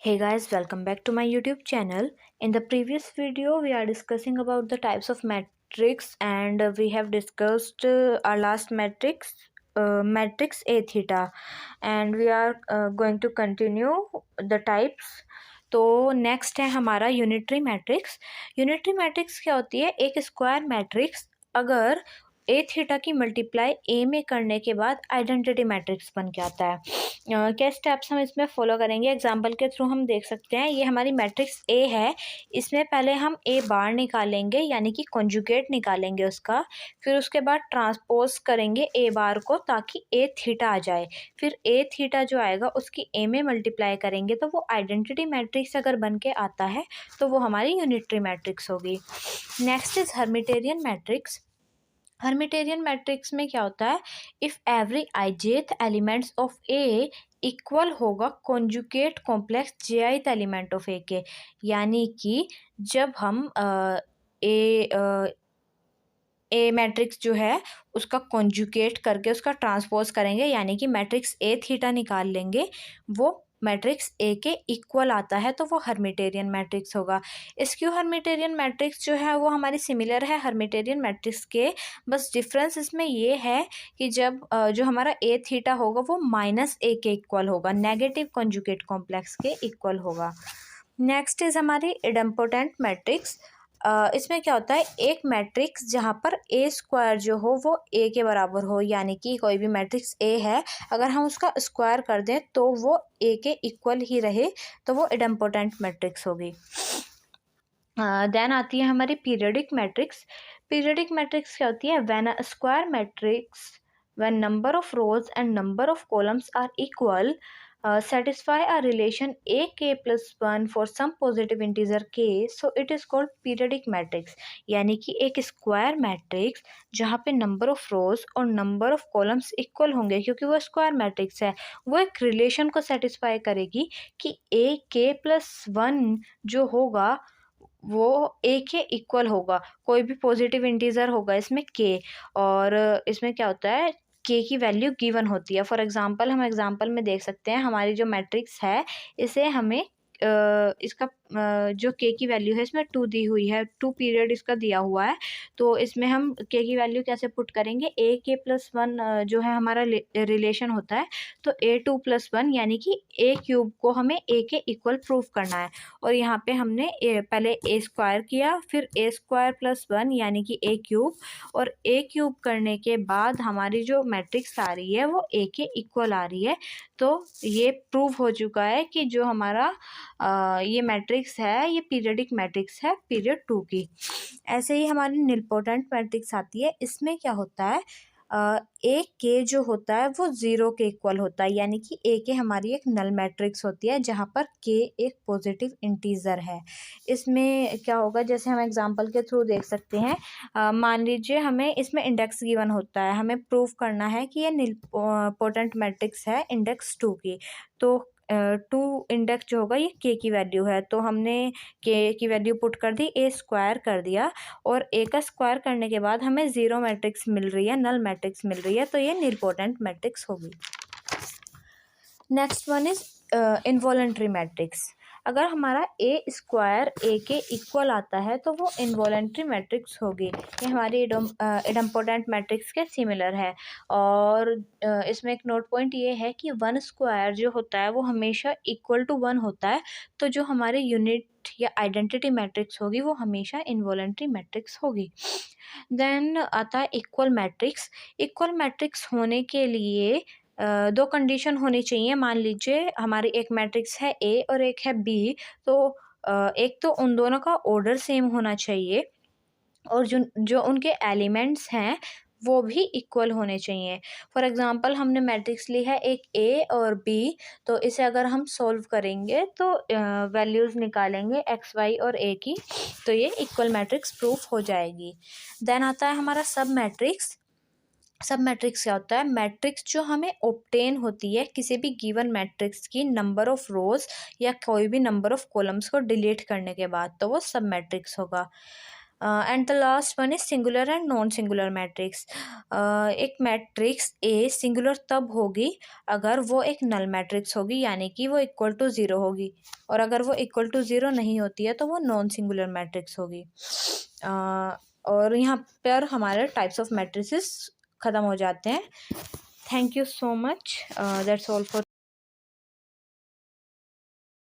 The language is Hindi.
Hey guys, welcome back to my YouTube channel. In the previous video, we are discussing about the types of matrix, and we have discussed our last matrix, matrix A theta, and we are going to continue the types. तो नेक्स्ट है हमारा यूनिटरी मैट्रिक्स। यूनिटरी मैट्रिक्स क्या होती है? एक स्क्वायर मैट्रिक्स अगर ए थीटा की मल्टीप्लाई ए में करने के बाद आइडेंटिटी मैट्रिक्स बन के आता है। क्या स्टेप्स हम इसमें फॉलो करेंगे? एग्जांपल के थ्रू हम देख सकते हैं। ये हमारी मैट्रिक्स ए है, इसमें पहले हम ए बार निकालेंगे यानी कि कॉन्जुगेट निकालेंगे उसका, फिर उसके बाद ट्रांसपोज करेंगे ए बार को ताकि ए थीटा आ जाए, फिर ए थीटा जो आएगा उसकी ए में मल्टीप्लाई करेंगे तो वो आइडेंटिटी मैट्रिक्स अगर बन के आता है तो वो हमारी यूनिटरी मैट्रिक्स होगी। Next is Hermitian matrix. Hermitian matrix में क्या होता है? If every ijth elements of A equal होगा conjugate complex jith element of A के, यानी कि जब हम ए मैट्रिक्स जो है उसका कॉन्जुगेट करके उसका ट्रांसपोज करेंगे यानी कि मैट्रिक्स ए थीटा निकाल लेंगे, वो मैट्रिक्स ए के इक्वल आता है तो वो हर्मिटेरियन मैट्रिक्स होगा। स्क्यू हर्मिटेरियन मैट्रिक्स जो है वो हमारी सिमिलर है हर्मिटेरियन मैट्रिक्स के, बस डिफरेंस इसमें ये है कि जब जो हमारा ए थीटा होगा वो माइनस ए के इक्वल होगा, नेगेटिव कॉन्जुगेट कॉम्प्लेक्स के इक्वल होगा। नेक्स्ट इज हमारी इडेम्पोटेंट मैट्रिक्स। इसमें क्या होता है? एक मैट्रिक्स जहाँ पर ए स्क्वायर जो हो वो ए के बराबर हो, यानी कि कोई भी मैट्रिक्स ए है अगर हम उसका स्क्वायर कर दें तो वो ए के इक्वल ही रहे तो वो इडेम्पोटेंट मैट्रिक्स होगी। देन आती है हमारी पीरियडिक मैट्रिक्स। पीरियडिक मैट्रिक्स क्या होती है? When a square matrix when number of rows and number of columns are equal, satisfy a relation ak plus 1 for some positive integer k, so it is called periodic matrix। यानी कि एक स्क्वायर मैट्रिक्स जहाँ पे नंबर ऑफ रोज और नंबर ऑफ कॉलम्स इक्वल होंगे क्योंकि वो स्क्वायर मैट्रिक्स है, वो एक रिलेशन को सेटिस्फाई करेगी कि ए के प्लस 1 जो होगा वो ए के इक्वल होगा, कोई भी पॉजिटिव इंटीजर होगा इसमें के, और इसमें क्या होता है? के की वैल्यू गिवन होती है। फॉर एग्जांपल हम एग्जांपल में देख सकते हैं हमारी जो मैट्रिक्स है इसे हमें इसका जो के की वैल्यू है इसमें 2 दी हुई है, 2 पीरियड इसका दिया हुआ है, तो इसमें हम के की वैल्यू कैसे पुट करेंगे? ए के प्लस 1 जो है हमारा रिलेशन होता है, तो a2+1 यानी कि ए क्यूब को हमें ए के इक्वल प्रूफ करना है, और यहाँ पे हमने पहले ए स्क्वायर किया फिर ए स्क्वायर प्लस 1 यानी कि ए क्यूब, और ए क्यूब करने के बाद हमारी जो मैट्रिक्स आ रही है वो ए के इक्वल आ रही है, तो ये प्रूव हो चुका है कि जो हमारा ये मैट्रिक्स है ये पीरियडिक मैट्रिक्स है पीरियड 2 की। ऐसे ही हमारी निलपोटेंट मैट्रिक्स आती है। इसमें क्या होता है? ए के जो होता है वो 0 के इक्वल होता है, यानी कि ए के हमारी एक नल मैट्रिक्स होती है जहाँ पर के एक पॉजिटिव इंटीजर है। इसमें क्या होगा? जैसे हम एग्जांपल के थ्रू देख सकते हैं। मान लीजिए हमें इसमें इंडेक्स गिवन होता है, हमें प्रूफ करना है कि ये निलपोटेंट मैट्रिक्स है इंडेक्स 2 की, तो 2 इंडेक्स जो होगा ये के की वैल्यू है, तो हमने के की वैल्यू पुट कर दी, ए स्क्वायर कर दिया, और ए का स्क्वायर करने के बाद हमें 0 मैट्रिक्स मिल रही है, नल मैट्रिक्स मिल रही है, तो ये निलपोटेंट मैट्रिक्स होगी। Next one is involuntary matrix. अगर हमारा ए स्क्वायर ए के इक्वल आता है तो वो इनवॉलेंट्री मैट्रिक्स होगी। ये हमारी इडम्पोटेंट मैट्रिक्स के सिमिलर है, और इसमें एक नोट पॉइंट ये है कि 1 स्क्वायर जो होता है वो हमेशा इक्वल टू 1 होता है, तो जो हमारी यूनिट या आइडेंटिटी मैट्रिक्स होगी वो हमेशा इनवॉलेंट्री मैट्रिक्स होगी। देन आता है इक्वल मैट्रिक्स। इक्वल मैट्रिक्स होने के लिए 2 कंडीशन होनी चाहिए। मान लीजिए हमारी एक मैट्रिक्स है ए और एक है बी, तो एक तो उन दोनों का ऑर्डर सेम होना चाहिए, और जो जो उनके एलिमेंट्स हैं वो भी इक्वल होने चाहिए। फॉर एग्जांपल हमने मैट्रिक्स ली है एक ए और बी, तो इसे अगर हम सॉल्व करेंगे तो वैल्यूज़ निकालेंगे एक्स वाई और ए की, तो ये इक्वल मैट्रिक्स प्रूफ हो जाएगी। देन आता है हमारा सब मैट्रिक्स। सब मैट्रिक्स क्या होता है? मैट्रिक्स जो हमें ऑब्टेन होती है किसी भी गिवन मैट्रिक्स की नंबर ऑफ रोज या कोई भी नंबर ऑफ कॉलम्स को डिलीट करने के बाद, तो वो सब मैट्रिक्स होगा। And the last one is singular and non singular matrix. एक मैट्रिक्स ए सिंगुलर तब होगी अगर वो एक नल मैट्रिक्स होगी, यानी कि वो इक्वल टू ज़ीरो होगी, और अगर वो इक्वल टू ज़ीरो नहीं होती है तो वो नॉन सिंगुलर मैट्रिक्स होगी। और यहाँ पर हमारे टाइप्स ऑफ मैट्रिसेस ख़त्म हो जाते हैं। Thank you so much, that's all for